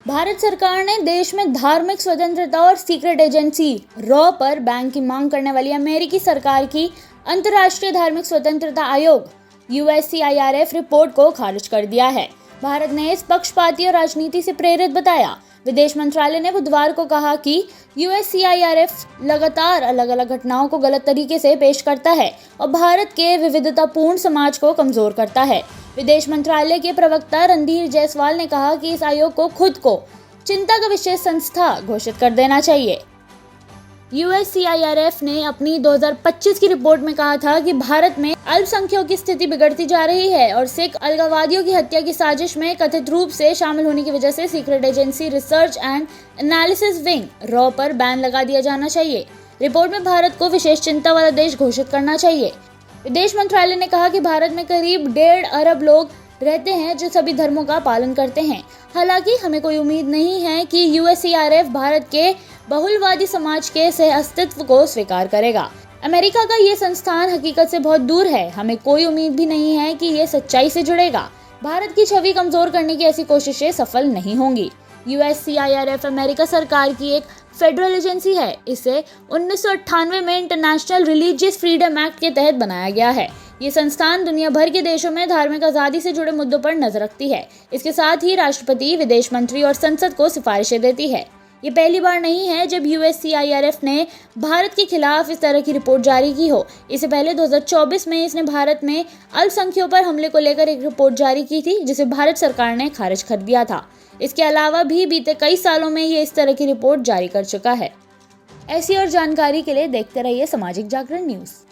भारत सरकार ने देश में धार्मिक स्वतंत्रता और सीक्रेट एजेंसी रॉ पर बैन की मांग करने वाली अमेरिकी सरकार की अंतर्राष्ट्रीय धार्मिक स्वतंत्रता आयोग USCIRF रिपोर्ट को खारिज कर दिया है। भारत ने इस पक्षपाती और राजनीति से प्रेरित बताया। विदेश मंत्रालय ने बुधवार को कहा कि USCIRF लगातार अलग अलग घटनाओं को गलत तरीके से पेश करता है और भारत के विविधतापूर्ण समाज को कमजोर करता है। विदेश मंत्रालय के प्रवक्ता रणधीर जायसवाल ने कहा कि इस आयोग को खुद को चिंता का विशेष संस्था घोषित कर देना चाहिए। USCIRF ने अपनी 2025 की रिपोर्ट में कहा था कि भारत में अल्पसंख्यकों की स्थिति बिगड़ती जा रही है और सिख अलगाववादियों की हत्या की साजिश में कथित रूप से शामिल होने की वजह से secret agency research and analysis wing raw पर बैन लगा दिया जाना चाहिए। रिपोर्ट में भारत को विशेष चिंता वाला देश घोषित करना चाहिए। विदेश मंत्रालय ने कहा कि भारत में करीब 1.5 अरब लोग रहते हैं जो सभी धर्मों का पालन करते हैं। हालांकि हमें कोई उम्मीद नहीं है कि USCIRF भारत के बहुलवादी समाज के सह अस्तित्व को स्वीकार करेगा। अमेरिका का ये संस्थान हकीकत से बहुत दूर है। हमें कोई उम्मीद भी नहीं है कि ये सच्चाई से जुड़ेगा। भारत की छवि कमजोर करने की ऐसी कोशिशें सफल नहीं होंगी। USCIRF अमेरिका सरकार की एक फेडरल एजेंसी है। इसे 1998 में इंटरनेशनल रिलीजियस फ्रीडम एक्ट के तहत बनाया गया है। ये संस्थान दुनिया भर के देशों में धार्मिक आज़ादी से जुड़े मुद्दों पर नजर रखती है। इसके साथ ही राष्ट्रपति, विदेश मंत्री और संसद को सिफारिशें देती है। ये पहली बार नहीं है जब USCIRF ने भारत के खिलाफ इस तरह की रिपोर्ट जारी की हो। इससे पहले 2024 में इसने भारत में अल्पसंख्यकों पर हमले को लेकर एक रिपोर्ट जारी की थी, जिसे भारत सरकार ने खारिज कर दिया था। इसके अलावा भी बीते कई सालों में ये इस तरह की रिपोर्ट जारी कर चुका है। ऐसी और जानकारी के लिए देखते रहिए सामाजिक जागरण न्यूज़।